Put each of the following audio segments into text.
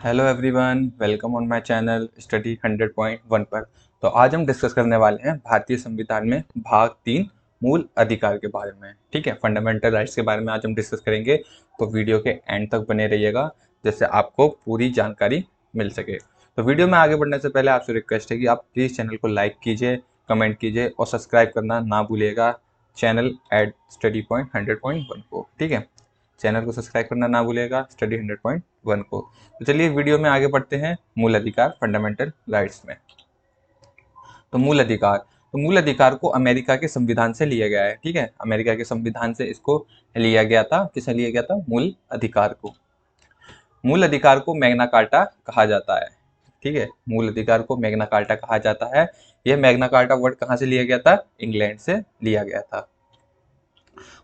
Hello everyone, welcome on my channel study 100.1 पर। तो आज हम डिस्कस करने वाले हैं भारतीय संविधान में भाग 3 मूल अधिकार के बारे में। ठीक है, फंडामेंटल राइट्स के बारे में आज हम डिस्कस करेंगे। तो वीडियो के एंड तक बने रहिएगा जिससे आपको पूरी जानकारी मिल सके। तो वीडियो में आगे बढ़ने से पहले आपसे रिक्वेस्ट है कि आप प्लीज़ चैनल को लाइक कीजिए, कमेंट कीजिए और सब्सक्राइब करना ना भूलिएगा चैनल एट स्टडी पॉइंट 100.1 को। ठीक है, चैनल को सब्सक्राइब करना ना भूलिएगा स्टडी 100.1 को। तो चलिए वीडियो में आगे बढ़ते हैं मूल अधिकार फंडामेंटल राइट्स में। तो मूल अधिकार को अमेरिका के संविधान से लिया गया है। ठीक है, अमेरिका के संविधान से इसको लिया गया था। किसे लिया गया था? मूल अधिकार को। मूल अधिकार को मैग्ना कार्टा कहा जाता है। ठीक है, मूल अधिकार को मैग्ना कार्टा कहा जाता है। यह मैग्ना कार्टा वर्ड कहाँ से लिया गया था? इंग्लैंड से लिया गया था।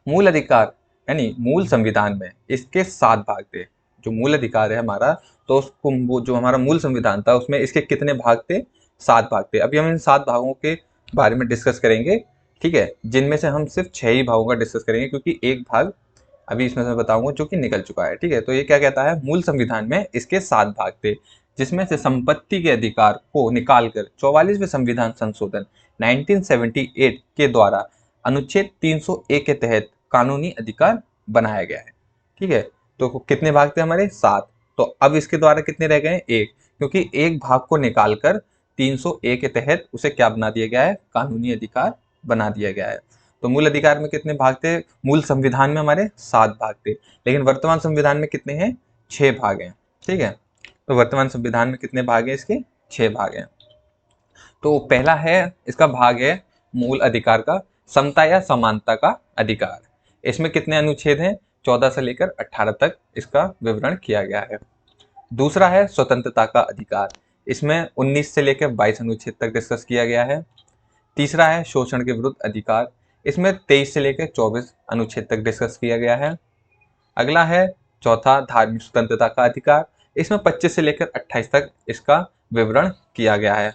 मूल अधिकार यानी मूल संविधान में इसके 7 भाग थे। जो मूल अधिकार है हमारा, तो उसको वो जो हमारा मूल संविधान था उसमें इसके कितने भाग थे? 7 भाग थे। अभी हम इन 7 भागों के बारे में डिस्कस करेंगे। ठीक है, जिनमें से हम सिर्फ 6 ही भागों का डिस्कस करेंगे क्योंकि एक भाग अभी इसमें से बताऊंगा जो कि निकल चुका है। ठीक है, तो ये क्या कहता है? मूल संविधान में इसके 7 भाग थे जिसमें से संपत्ति के अधिकार को निकालकर 44वें संविधान संशोधन 1978 के द्वारा अनुच्छेद 301 के तहत कानूनी अधिकार बनाया गया है। ठीक है, तो कितने भाग थे हमारे? 7। तो अब इसके द्वारा कितने रह गए? एक, क्योंकि एक भाग को निकालकर 301 के तहत उसे क्या बना दिया गया है? कानूनी अधिकार बना दिया गया है। तो मूल अधिकार में कितने भाग थे? मूल संविधान में हमारे 7 भाग थे, लेकिन वर्तमान संविधान में कितने हैं? 6 भाग हैं। ठीक है, तो वर्तमान संविधान में कितने भाग हैं? इसके 6 भाग हैं। तो पहला है, इसका भाग है मूल अधिकार का समता या समानता का अधिकार। इसमें कितने अनुच्छेद हैं? 14 से लेकर 18 तक इसका विवरण किया गया है। दूसरा है स्वतंत्रता का अधिकार। इसमें 19 से लेकर 22 अनुच्छेद तक डिस्कस किया गया है। तीसरा है शोषण के विरुद्ध अधिकार। इसमें 23 से लेकर 24 अनुच्छेद तक डिस्कस किया गया है। अगला है चौथा धार्मिक स्वतंत्रता का अधिकार। इसमें 25 से लेकर 28 तक इसका विवरण किया गया है।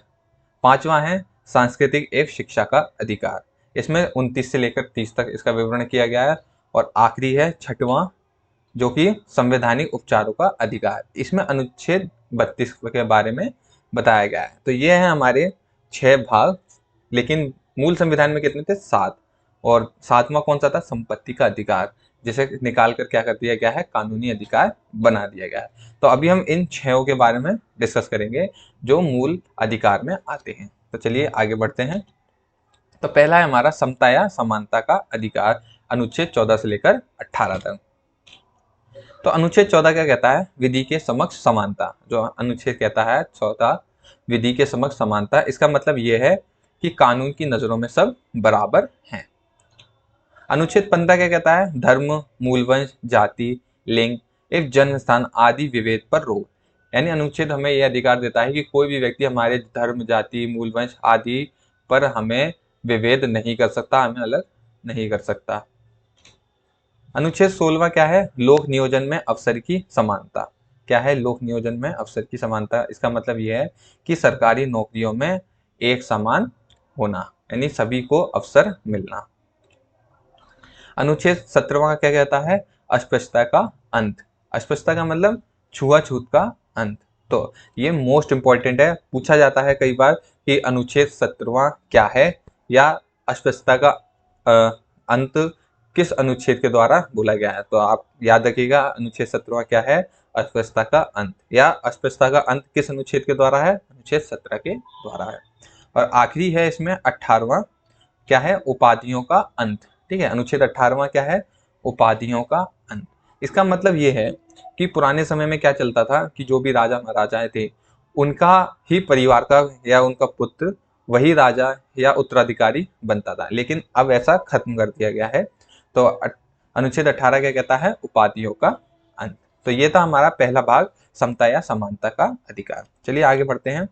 पांचवा है सांस्कृतिक एवं शिक्षा का अधिकार। इसमें 29 से लेकर 30 तक इसका विवरण किया गया है। और आखिरी है छठवां, जो कि संवैधानिक उपचारों का अधिकार। इसमें अनुच्छेद 32 के बारे में बताया गया है। तो ये है हमारे 6 भाग, लेकिन मूल संविधान में कितने थे? 7। और 7वां कौन सा था? संपत्ति का अधिकार, जिसे निकाल कर क्या कर दिया गया है? कानूनी अधिकार बना दिया गया है। तो अभी हम इन 6 के बारे में डिस्कस करेंगे जो मूल अधिकार में आते हैं। तो चलिए आगे बढ़ते हैं। तो पहला है हमारा समता या समानता का अधिकार, अनुच्छेद 14 से लेकर 18 तक। तो अनुच्छेद 14 क्या कहता है? विधि के समक्ष समानता। जो अनुच्छेद कहता है 14, विधि के समक्ष समानता, इसका मतलब यह है कि कानून की नजरों में सब बराबर हैं। अनुच्छेद 15 क्या कहता है? धर्म, मूलवंश, जाति, लिंग एवं जन्म स्थान आदि विभेद पर रोक। यानी अनुच्छेद हमें यह अधिकार देता है कि कोई भी व्यक्ति हमारे धर्म, जाति, मूलवंश आदि पर हमें विभेद नहीं कर सकता, हमें अलग नहीं कर सकता। अनुच्छेद 16 क्या है? लोक नियोजन में अवसर की समानता। क्या है लोक नियोजन में अवसर की समानता? इसका मतलब यह है कि सरकारी नौकरियों में एक समान होना, यानी सभी को अवसर मिलना। अनुच्छेद 17 क्या कहता है? अस्पृश्यता का अंत। अस्पृश्यता का मतलब छुआछूत का अंत। तो ये मोस्ट इंपॉर्टेंट है, पूछा जाता है कई बार कि अनुच्छेद 17 क्या है या अस्पृश्यता का अंत किस अनुच्छेद के द्वारा बोला गया है। तो आप याद रखिएगा अनुच्छेद 17 क्या है? अस्पृश्यता का अंत, या अस्पृश्यता का अंत किस अनुच्छेद के द्वारा है? अनुच्छेद 17 के द्वारा है। और आखिरी है इसमें 18वां, क्या है? उपाधियों का अंत। ठीक है, अनुच्छेद 18वां क्या है? उपाधियों का अंत। इसका मतलब ये है कि पुराने समय में क्या चलता था कि जो भी राजा महाराजाएं थे उनका ही परिवार का या उनका पुत्र वही राजा या उत्तराधिकारी बनता था, लेकिन अब ऐसा खत्म कर दिया गया है। तो अनुच्छेद 18 क्या कहता है? उपाधियों का अंत। तो ये था हमारा पहला भाग, समता या समानता का अधिकार। चलिए आगे बढ़ते हैं,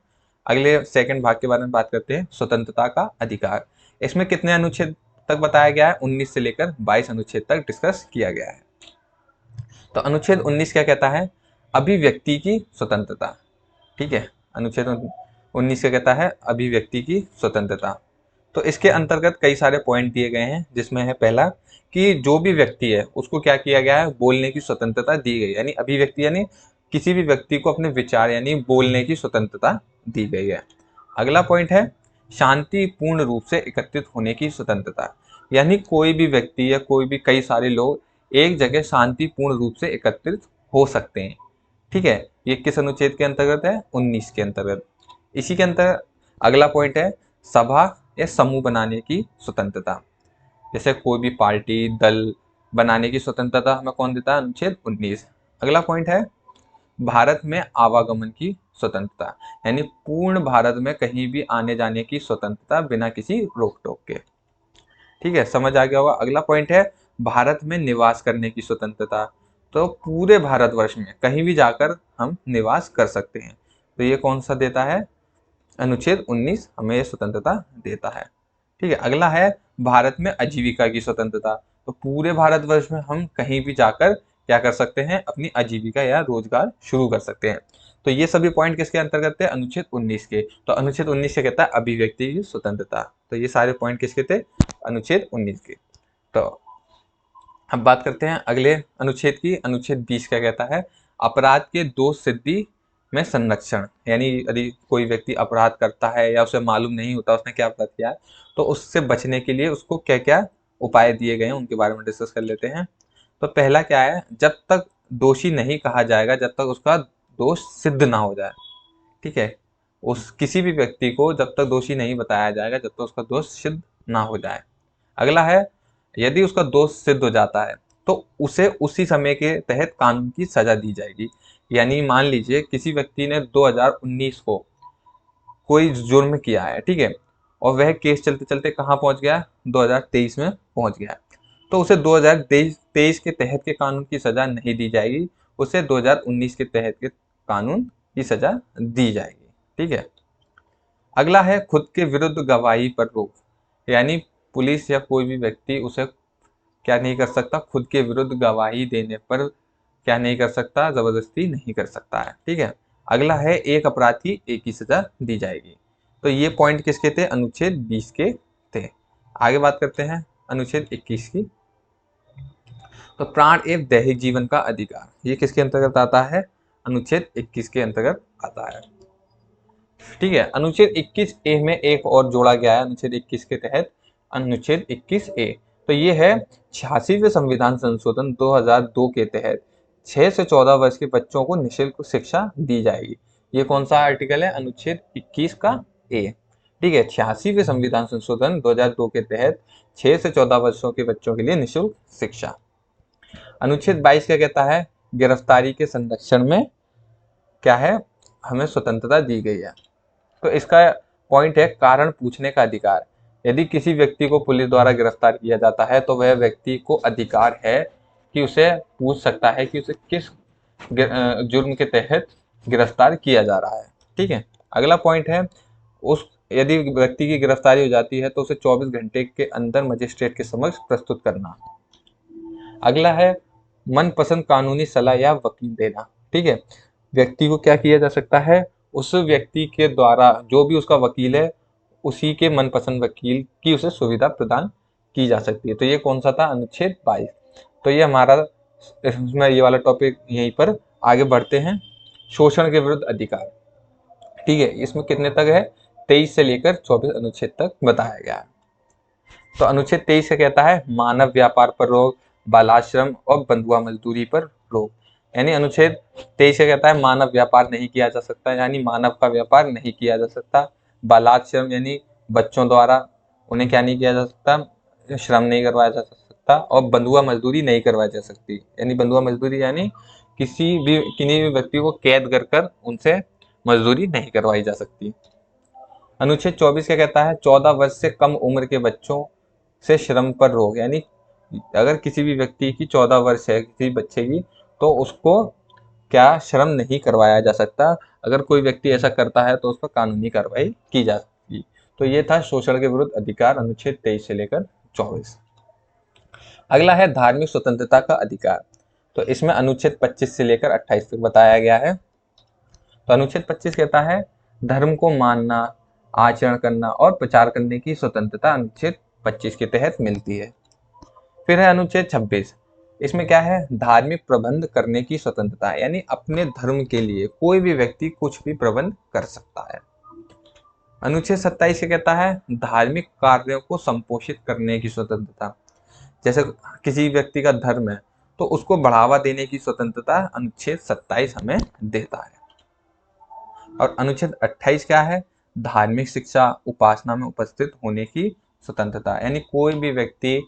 अगले सेकंड भाग के बारे में बात करते हैं, स्वतंत्रता का अधिकार। इसमें कितने अनुच्छेद तक बताया गया है? 19 से लेकर 22 अनुच्छेद तक डिस्कस किया गया है। तो अनुच्छेद 19 क्या कहता है? अभिव्यक्ति की स्वतंत्रता। ठीक है, अनुच्छेद 19 क्या कहता है? अभिव्यक्ति की स्वतंत्रता। तो इसके अंतर्गत कई सारे पॉइंट दिए गए हैं, जिसमें है पहला कि जो भी व्यक्ति है उसको क्या किया गया है? बोलने की स्वतंत्रता दी गई। यानी अभिव्यक्ति यानी किसी भी व्यक्ति को अपने विचार यानी बोलने की स्वतंत्रता दी गई है। अगला पॉइंट है शांतिपूर्ण रूप से एकत्रित होने की स्वतंत्रता, यानी कोई भी व्यक्ति या कोई भी कई सारे लोग एक जगह शांतिपूर्ण रूप से एकत्रित हो सकते हैं। ठीक है, ये किस अनुच्छेद के अंतर्गत है? 19 के अंतर्गत। इसी के अंतर्गत अगला पॉइंट है सभा या समूह बनाने की स्वतंत्रता, जैसे कोई भी पार्टी दल बनाने की स्वतंत्रता हमें कौन देता है? अनुच्छेद 19। अगला पॉइंट है भारत में आवागमन की स्वतंत्रता, यानी पूर्ण भारत में कहीं भी आने जाने की स्वतंत्रता बिना किसी रोक टोक के। ठीक है, समझ आ गया होगा। अगला पॉइंट है भारत में निवास करने की स्वतंत्रता, तो पूरे भारतवर्ष में कहीं भी जाकर हम निवास कर सकते हैं। तो ये कौन सा देता है? अनुच्छेद 19 हमें ये स्वतंत्रता देता है। ठीक है, अगला है भारत में आजीविका की स्वतंत्रता, तो पूरे भारतवर्ष में हम कहीं भी जाकर क्या कर सकते हैं? अपनी आजीविका या रोजगार शुरू कर सकते हैं। तो ये सभी पॉइंट किसके अंतर्गत थे? अनुच्छेद 19 के। तो अनुच्छेद 19 से कहता है अभिव्यक्ति की स्वतंत्रता, तो ये सारे पॉइंट किसके थे? अनुच्छेद 19 के। तो अब बात करते हैं अगले अनुच्छेद की। अनुच्छेद 20 क्या कहता है? अपराध के दोष सिद्धि में संरक्षण, यानी यदि कोई व्यक्ति अपराध करता है या उसे मालूम नहीं होता उसने क्या अपराध किया है, तो उससे बचने के लिए उसको क्या क्या उपाय दिए गए हैं उनके बारे में डिस्कस कर लेते हैं। तो पहला क्या है? जब तक दोषी नहीं कहा जाएगा जब तक उसका दोष सिद्ध ना हो जाए। ठीक है, उस किसी भी व्यक्ति को जब तक दोषी नहीं बताया जाएगा जब तक उसका दोष सिद्ध ना हो जाए। अगला है यदि उसका दोष सिद्ध हो जाता है तो उसे उसी समय के तहत कानून की सजा दी जाएगी। यानी मान लीजिए किसी व्यक्ति ने 2019 को कोई जुर्म किया है, ठीक है, और वह केस चलते चलते कहाँ पहुंच गया? 2023 में पहुंच गया, तो उसे 2023 के तहत के कानून की सजा नहीं दी जाएगी, उसे 2019 के तहत के कानून की सजा दी जाएगी। ठीक है, अगला है खुद के विरुद्ध गवाही पर रोक, यानी पुलिस या कोई भी व्यक्ति उसे क्या नहीं कर सकता? खुद के विरुद्ध गवाही देने पर क्या नहीं कर सकता? जबरदस्ती नहीं कर सकता है। ठीक है, अगला है एक अपराध की एक ही सजा दी जाएगी। तो ये पॉइंट किसके थे? अनुच्छेद 20 के थे। आगे बात करते हैं अनुच्छेद 21 की। तो प्राण एवं दैहिक जीवन का अधिकार, ये किसके अंतर्गत आता है? अनुच्छेद 21 के अंतर्गत आता है। ठीक है, अनुच्छेद 21 ए में एक और जोड़ा गया है अनुच्छेद 21 के तहत, अनुच्छेद 21 ए। तो ये है 86वें संविधान संशोधन 2002 के तहत 6 से 14 वर्ष के बच्चों को निःशुल्क शिक्षा दी जाएगी। ये कौन सा आर्टिकल है? अनुच्छेद 21 का ए। ठीक है, 86वें संविधान संशोधन 2002 के तहत 6 से 14 वर्षों के बच्चों के लिए निःशुल्क शिक्षा। अनुच्छेद 22 क्या कहता है? गिरफ्तारी के संरक्षण में क्या है? हमें स्वतंत्रता दी गई है। तो इसका पॉइंट है कारण पूछने का अधिकार। यदि किसी व्यक्ति को पुलिस द्वारा गिरफ्तार किया जाता है तो वह व्यक्ति को अधिकार है कि उसे पूछ सकता है कि उसे किस जुर्म के तहत गिरफ्तार किया जा रहा है। ठीक है, अगला पॉइंट है उस यदि व्यक्ति की गिरफ्तारी हो जाती है तो उसे 24 घंटे के अंदर मजिस्ट्रेट के समक्ष प्रस्तुत करना। अगला है मनपसंद कानूनी सलाह या वकील देना। ठीक है, व्यक्ति को क्या किया जा सकता है? उस व्यक्ति के द्वारा जो भी उसका वकील है उसी के मनपसंद वकील की उसे सुविधा प्रदान की जा सकती है। तो ये कौन सा था? अनुच्छेद 22। तो ये हमारा इसमें ये वाला टॉपिक यहीं पर आगे बढ़ते हैं। शोषण के विरुद्ध अधिकार। ठीक है, इसमें कितने तक है? 23 से लेकर 24 अनुच्छेद तक बताया गया है। तो अनुच्छेद 23 का कहता है मानव व्यापार पर रोक, बालाश्रम और बंधुआ मजदूरी पर रोक। यानी अनुच्छेद 23 का कहता है मानव व्यापार नहीं किया जा सकता, यानी मानव का व्यापार नहीं किया जा सकता। बालाश्रम यानी बच्चों द्वारा उन्हें क्या नहीं किया जा सकता? श्रम नहीं करवाया जा सकता। और बंधुआ मजदूरी नहीं करवाई जा सकती, यानी बंधुआ मजदूरी यानी किसी भी व्यक्ति को कैद कर कर उनसे मजदूरी नहीं करवाई जा सकती। अनुच्छेद 24 क्या कहता है? 14 वर्ष से कम उम्र के बच्चों से श्रम पर रोक, यानी अगर किसी भी व्यक्ति की 14 वर्ष है किसी बच्चे की तो उसको क्या श्रम नहीं करवाया जा सकता। अगर कोई व्यक्ति ऐसा करता है तो उस पर कानूनी कार्रवाई की जा सकती। तो ये था शोषण के विरुद्ध अधिकार, अनुच्छेद 23 से लेकर 24। अगला है धार्मिक स्वतंत्रता का अधिकार। तो इसमें अनुच्छेद 25 से लेकर 28 तक बताया गया है। तो अनुच्छेद 25 कहता है धर्म को मानना, आचरण करना और प्रचार करने की स्वतंत्रता अनुच्छेद 25 के तहत मिलती है। फिर है अनुच्छेद 26। इसमें क्या है, धार्मिक प्रबंध करने की स्वतंत्रता है, यानी अपने धर्म के लिए कोई भी व्यक्ति कुछ भी प्रबंध कर सकता है। अनुच्छेद 27 कहता है धार्मिक कार्यों को संपोषित करने की स्वतंत्रता। जैसे किसी व्यक्ति का धर्म है तो उसको बढ़ावा देने की स्वतंत्रता अनुच्छेद 27 हमें देता है। और अनुच्छेद 28 क्या है, धार्मिक शिक्षा उपासना में उपस्थित होने की स्वतंत्रता, यानी कोई भी व्यक्ति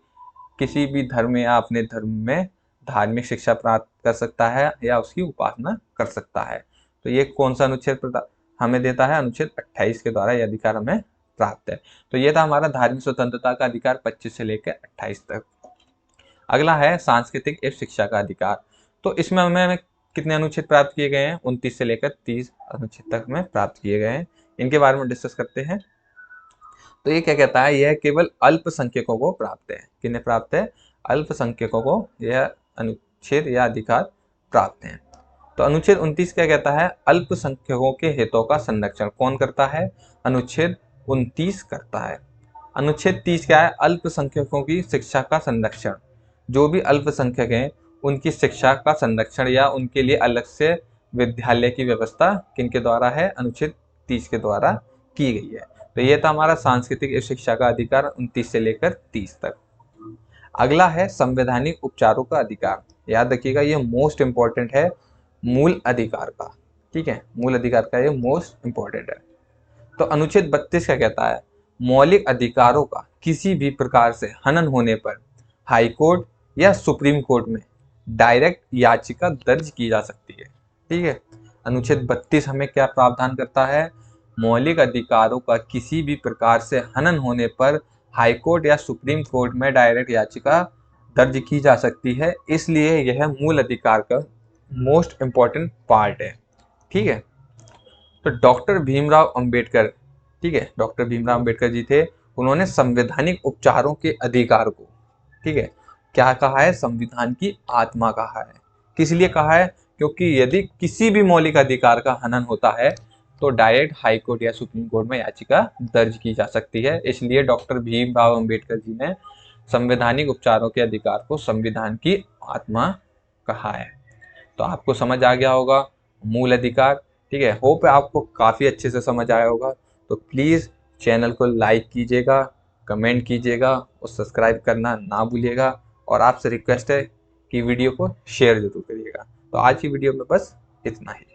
किसी भी धर्म या अपने धर्म में धार्मिक शिक्षा प्राप्त कर सकता है या उसकी उपासना कर सकता है। तो ये कौन सा अनुच्छेद हमें देता है, अनुच्छेद 28 के द्वारा यह अधिकार हमें प्राप्त है। तो ये था हमारा धार्मिक स्वतंत्रता का अधिकार 25 से लेकर 28 तक। अगला है सांस्कृतिक एवं शिक्षा का अधिकार। तो इसमें हमें कितने अनुच्छेद प्राप्त किए गए हैं, 29 से लेकर 30 अनुच्छेद तक में प्राप्त किए गए हैं। इनके बारे में डिस्कस करते हैं। तो ये क्या कहता है, यह केवल अल्पसंख्यकों को प्राप्त है। किन्हें प्राप्त है, अल्पसंख्यकों को यह अनुच्छेद या अधिकार प्राप्त है। तो अनुच्छेद 29 क्या कहता है, अल्पसंख्यकों के हितों का संरक्षण कौन करता है, अनुच्छेद 29 करता है। अनुच्छेद 30 क्या है, अल्पसंख्यकों की शिक्षा का संरक्षण। जो भी अल्पसंख्यक हैं उनकी शिक्षा का संरक्षण या उनके लिए अलग से विद्यालय की व्यवस्था किनके द्वारा है, अनुच्छेद 30 के द्वारा की गई है। तो ये था हमारा सांस्कृतिक शिक्षा का अधिकार 29 से लेकर 30 तक। अगला है संवैधानिक उपचारों का अधिकार। याद रखिएगा ये मोस्ट इंपॉर्टेंट है मूल अधिकार का, ठीक है, मूल अधिकार का ये मोस्ट इंपॉर्टेंट है। तो अनुच्छेद 32 क्या कहता है, मौलिक अधिकारों का किसी भी प्रकार से हनन होने पर हाई कोर्ट या सुप्रीम कोर्ट में डायरेक्ट याचिका दर्ज की जा सकती है। ठीक है, अनुच्छेद 32 हमें क्या प्रावधान करता है, मौलिक अधिकारों का किसी भी प्रकार से हनन होने पर हाई कोर्ट या सुप्रीम कोर्ट में डायरेक्ट याचिका दर्ज की जा सकती है। इसलिए यह मूल अधिकार का मोस्ट इंपॉर्टेंट पार्ट है। ठीक है, तो डॉक्टर भीमराव अंबेडकर, ठीक है, डॉक्टर भीमराव अंबेडकर जी थे, उन्होंने संवैधानिक उपचारों के अधिकार को, ठीक है, क्या कहा है, संविधान की आत्मा कहा है। किस लिए कहा है, क्योंकि यदि किसी भी मौलिक अधिकार का हनन होता है तो डायरेक्ट हाई कोर्ट या सुप्रीम कोर्ट में याचिका दर्ज की जा सकती है। इसलिए डॉक्टर भीमराव अंबेडकर जी ने संवैधानिक उपचारों के अधिकार को संविधान की आत्मा कहा है। तो आपको समझ आ गया होगा मूल अधिकार। ठीक है, होप आपको काफ़ी अच्छे से समझ आया होगा। तो प्लीज़ चैनल को लाइक कीजिएगा, कमेंट कीजिएगा और सब्सक्राइब करना ना भूलिएगा। और आपसे रिक्वेस्ट है कि वीडियो को शेयर जरूर करिएगा। तो आज की वीडियो में बस इतना ही।